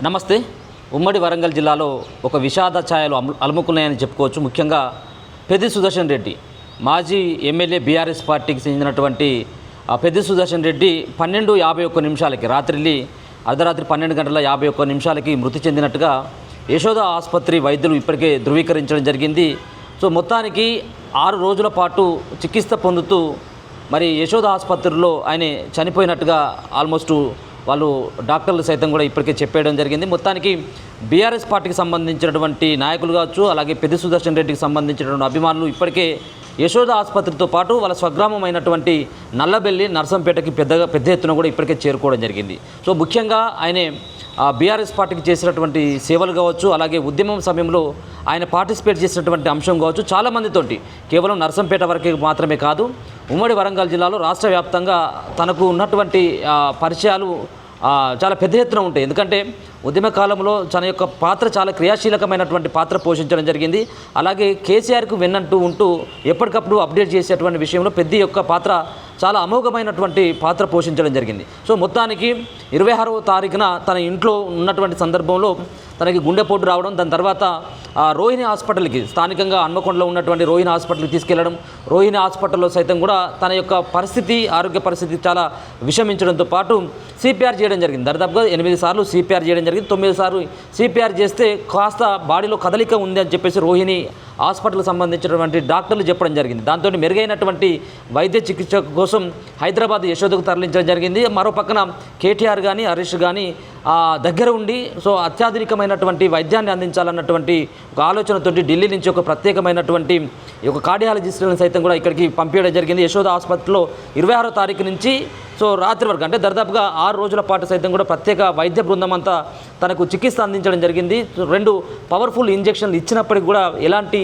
నమస్తే. ఉమ్మడి వరంగల్ జిల్లాలో ఒక విషాద ఛాయలు అలుముకున్నాయని చెప్పుకోవచ్చు. ముఖ్యంగా పెద్ది సుదర్శన్ రెడ్డి, మాజీ ఎమ్మెల్యే, బీఆర్ఎస్ పార్టీకి చెందినటువంటి పెద్ది సుదర్శన్ రెడ్డి 12:51 రాత్రి అర్ధరాత్రి 12:51 మృతి చెందినట్టుగా యశోద ఆసుపత్రి వైద్యులు ఇప్పటికే ధృవీకరించడం జరిగింది. సో మొత్తానికి 6 రోజుల పాటు చికిత్స పొందుతూ మరి యశోద ఆసుపత్రిలో ఆయన చనిపోయినట్టుగా ఆల్మోస్ట్ వాళ్ళు డాక్టర్లు సైతం కూడా ఇప్పటికే చెప్పేయడం జరిగింది. మొత్తానికి బీఆర్ఎస్ పార్టీకి సంబంధించినటువంటి నాయకులు కావచ్చు, అలాగే పెద్ది సుదర్శన్ రెడ్డికి సంబంధించినటువంటి అభిమానులు ఇప్పటికే యశోద ఆసుపత్రితో పాటు వాళ్ళ స్వగ్రామం అయినటువంటి నల్లబెల్లి, నర్సంపేటకి పెద్ద ఎత్తున కూడా ఇప్పటికే చేరుకోవడం జరిగింది. సో ముఖ్యంగా ఆయనే బీఆర్ఎస్ పార్టీకి చేసినటువంటి సేవలు కావచ్చు, అలాగే ఉద్యమం సమయంలో ఆయన పార్టిసిపేట్ చేసినటువంటి అంశం కావచ్చు, చాలామందితోటి కేవలం నర్సంపేట వరకే మాత్రమే కాదు, ఉమ్మడి వరంగల్ జిల్లాలో రాష్ట్ర వ్యాప్తంగా తనకు ఉన్నటువంటి పరిచయాలు చాలా పెద్ద ఎత్తున ఉంటాయి. ఎందుకంటే ఉద్యమ కాలంలో తన యొక్క పాత్ర చాలా క్రియాశీలకమైనటువంటి పాత్ర పోషించడం జరిగింది. అలాగే కేసీఆర్కు వెన్నంటూ ఉంటూ ఎప్పటికప్పుడు అప్డేట్ చేసేటువంటి విషయంలో పెద్ద యొక్క పాత్ర చాలా అమోఘమైనటువంటి పాత్ర పోషించడం జరిగింది. సో మొత్తానికి 26వ తారీఖున తన ఇంట్లో ఉన్నటువంటి సందర్భంలో తనకి గుండెపోటు రావడం, దాని తర్వాత రోహిణి హాస్పిటల్కి, స్థానికంగా హన్మకొండలో ఉన్నటువంటి రోహిణి హాస్పిటల్కి తీసుకెళ్లడం, రోహిణి హాస్పిటల్లో సైతం కూడా తన యొక్క ఆరోగ్య పరిస్థితి చాలా విషమించడంతో పాటు సిపిఆర్ చేయడం జరిగింది. దాదాపుగా 8 సార్లు సిపిఆర్ చేయడం జరిగింది. 9 సార్లు సిపిఆర్ చేస్తే కాస్త బాడీలో కదలిక ఉంది అని చెప్పేసి రోహిణి హాస్పిటల్కి సంబంధించినటువంటి డాక్టర్లు చెప్పడం జరిగింది. దాంతో మెరుగైనటువంటి వైద్య చికిత్స కోసం హైదరాబాద్ యశోదకు తరలించడం జరిగింది. మరో పక్కన కేటీఆర్ కానీ, హరీష్ కానీ దగ్గర ఉండి సో అత్యాధునికమైనటువంటి వైద్యాన్ని అందించాలన్నటువంటి ఒక ఆలోచనతోటి ఢిల్లీ నుంచి ఒక ప్రత్యేకమైనటువంటి ఒక కార్డియాలజిస్టులను సైతం కూడా ఇక్కడికి పంపించడం జరిగింది. యశోద ఆసుపత్రిలో 26వ తారీఖు నుంచి సో రాత్రి వరకు, అంటే దాదాపుగా 6 రోజుల పాటు సైతం కూడా ప్రత్యేక వైద్య బృందం అంతా తనకు చికిత్స అందించడం జరిగింది. 2 పవర్ఫుల్ ఇంజెక్షన్లు ఇచ్చినప్పటికీ కూడా ఎలాంటి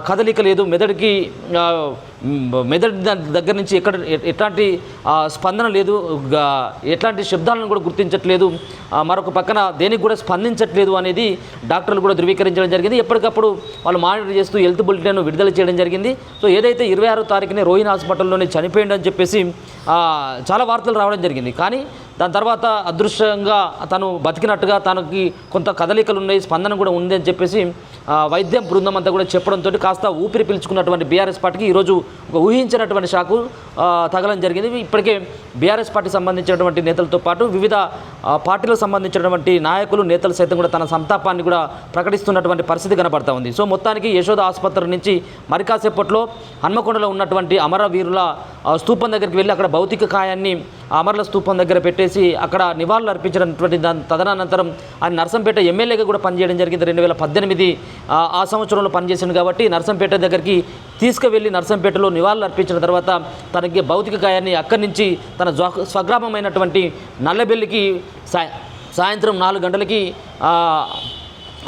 కదలిక లేదు, మెదడు దగ్గర నుంచి ఎట్లాంటి స్పందన లేదు, ఎట్లాంటి శబ్దాలను కూడా గుర్తించట్లేదు, మరొక పక్కన దేనికి కూడా స్పందించట్లేదు అనేది డాక్టర్లు కూడా ధృవీకరించడం జరిగింది. ఎప్పటికప్పుడు వాళ్ళు మానిటర్ చేస్తూ హెల్త్ బులెటిన్ విడుదల చేయడం జరిగింది. సో ఏదైతే 26వ తారీఖునే రోహిణి హాస్పిటల్లోనే చనిపోయిందని చెప్పేసి చాలా వార్తలు రావడం జరిగింది. కానీ దాని తర్వాత అదృష్టంగా తను బతికినట్టుగా, తనకి కొంత కదలికలు ఉన్నాయి, స్పందన కూడా ఉంది అని చెప్పేసి వైద్య బృందం అంతా కూడా చెప్పడంతో కాస్త ఊపిరి పీల్చుకున్నటువంటి బీఆర్ఎస్ పార్టీకి ఈరోజు ఒక ఊహించినటువంటి షాకు తగలడం జరిగింది. ఇప్పటికే బీఆర్ఎస్ పార్టీకి సంబంధించినటువంటి నేతలతో పాటు వివిధ పార్టీలకు సంబంధించినటువంటి నాయకులు, నేతలు సైతం కూడా తన సంతాపాన్ని కూడా ప్రకటిస్తున్నటువంటి పరిస్థితి కనబడతా ఉంది. సో మొత్తానికి యశోద ఆసుపత్రి నుంచి మరి కాసేపట్లో హన్మకొండలో ఉన్నటువంటి అమరవీరుల స్తూపం దగ్గరికి వెళ్ళి అక్కడ భౌతిక కాయాన్ని అమరుల స్తూపం దగ్గర పెట్టేసి అక్కడ నివాళులు అర్పించినటువంటి తదనంతరం ఆయన నర్సంపేట ఎమ్మెల్యేగా కూడా పనిచేయడం జరిగింది. 2018 ఆ సంవత్సరంలో పనిచేసింది కాబట్టి నర్సంపేట దగ్గరికి తీసుకువెళ్ళి నర్సంపేటలో నివాళులు అర్పించిన తర్వాత తనకి భౌతిక కాయాన్ని అక్కడి నుంచి తన స్వగ్రామమైనటువంటి నల్లబెల్లికి సాయంత్రం 4 గంటలకి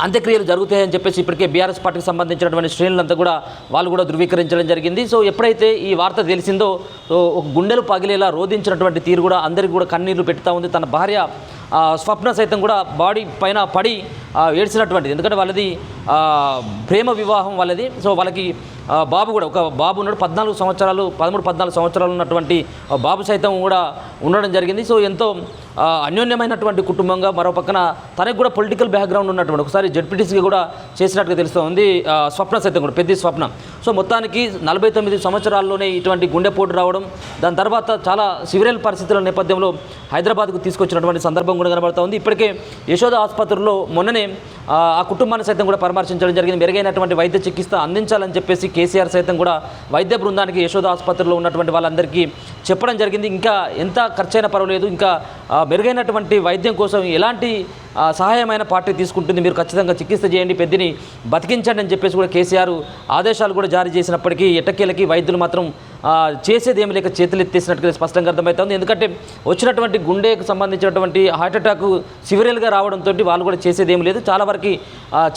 అంత్యక్రియలు జరుగుతాయని చెప్పేసి ఇప్పటికే బీఆర్ఎస్ పార్టీకి సంబంధించినటువంటి శ్రేణులంతా కూడా వాళ్ళు కూడా ధృవీకరించడం జరిగింది. సో ఎప్పుడైతే ఈ వార్త తెలిసిందో ఒక గుండెలు పగిలేలా రోధించినటువంటి తీరు కూడా అందరికీ కూడా కన్నీళ్లు పెట్టుతూ ఉంది. తన భార్య స్వప్న సైతం కూడా బాడీ పైన పడి ఏడ్చినటువంటిది. ఎందుకంటే వాళ్ళది ప్రేమ వివాహం వాళ్ళది. సో వాళ్ళకి బాబు కూడా, ఒక బాబు ఉన్నాడు, 13 సంవత్సరాలు ఉన్నటువంటి బాబు సైతం కూడా ఉండడం జరిగింది. సో ఎంతో అన్యోన్యమైనటువంటి కుటుంబంగా, మరో పక్కన తనకు కూడా పొలిటికల్ బ్యాక్గ్రౌండ్ ఉన్నటువంటి, ఒకసారి జడ్పీటీసీగా కూడా చేసినట్టుగా తెలుస్తుంది స్వప్న సైతం కూడా, పెద్ద స్వప్న. సో మొత్తానికి 49 సంవత్సరాల్లోనే ఇటువంటి గుండెపోటు రావడం, దాని తర్వాత చాలా సివియర్ పరిస్థితుల నేపథ్యంలో హైదరాబాద్కు తీసుకొచ్చినటువంటి సందర్భం కూడా కనబడుతూ ఉంది. ఇప్పటికే యశోద ఆసుపత్రిలో మొన్ననే ఆ కుటుంబాన్ని సైతం కూడా పరామర్శించడం జరిగింది. మెరుగైనటువంటి వైద్య చికిత్స అందించాలని చెప్పేసి కేసీఆర్ సైతం కూడా వైద్య బృందానికి యశోద ఆసుపత్రిలో ఉన్నటువంటి వాళ్ళందరికీ చెప్పడం జరిగింది. ఇంకా ఎంత ఖర్చైనా పర్వాలేదు, ఇంకా మెరుగైనటువంటి వైద్యం కోసం ఎలాంటి సహాయమైన పార్టీ తీసుకుంటుంది, మీరు ఖచ్చితంగా చికిత్స చేయండి, పెద్దని బతికించండి అని చెప్పేసి కూడా కేసీఆర్ ఆదేశాలు కూడా జారీ చేసినప్పటికీ ఎట్టకేలకి వైద్యులు మాత్రం చేసేది ఏమి లేక చేతులు ఎత్తేసినట్టుగా స్పష్టంగా అర్థమవుతుంది. ఎందుకంటే వచ్చినటువంటి గుండెకు సంబంధించినటువంటి హార్ట్అటాక్ సివియర్గా రావడంతో వాళ్ళు కూడా చేసేది ఏమి లేదు.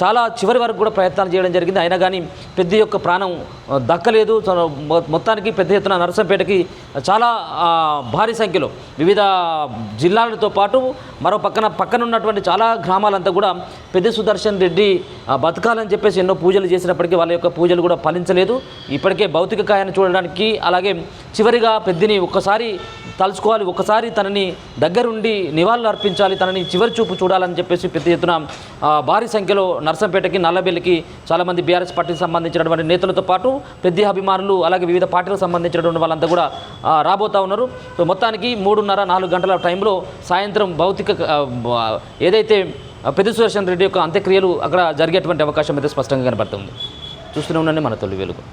చాలా చివరి వరకు కూడా ప్రయత్నాలు చేయడం జరిగింది. అయినా కానీ పెద్ద యొక్క ప్రాణం దక్కలేదు. మొత్తానికి పెద్ద ఎత్తున నర్సంపేటకి చాలా భారీ సంఖ్యలో వివిధ జిల్లాలతో పాటు మరో పక్కన ఉన్నటువంటి చాలా గ్రామాలంతా కూడా పెద్ది సుదర్శన్ రెడ్డి బతకాలని చెప్పేసి ఎన్నో పూజలు చేసినప్పటికీ వాళ్ళ యొక్క పూజలు కూడా ఫలించలేదు. ఇప్పటికే భౌతిక కాయాన్ని చూడడానికి, అలాగే చివరిగా పెద్దిని ఒక్కసారి తలుచుకోవాలి, ఒకసారి తనని దగ్గరుండి నివాళులు అర్పించాలి, తనని చివరి చూపు చూడాలని చెప్పేసి పెద్ద ఎత్తున భారీ సంఖ్యలో నర్సంపేటకి నల్లబెల్లికి చాలామంది బీఆర్ఎస్ పార్టీకి సంబంధించినటువంటి నేతలతో పాటు పెద్ద అభిమానులు అలాగే వివిధ పార్టీలకు సంబంధించినటువంటి వాళ్ళంతా కూడా రాబోతూ ఉన్నారు. సో మొత్తానికి 3:30-4 గంటల టైంలో సాయంత్రం భౌతిక ఏదైతే పెద్ది సుదర్శన్ రెడ్డి యొక్క అంత్యక్రియలు అక్కడ జరిగేటువంటి అవకాశం అయితే స్పష్టంగా కనబడుతుంది. చూస్తూనే ఉండండి మన తొలి వెలుగు.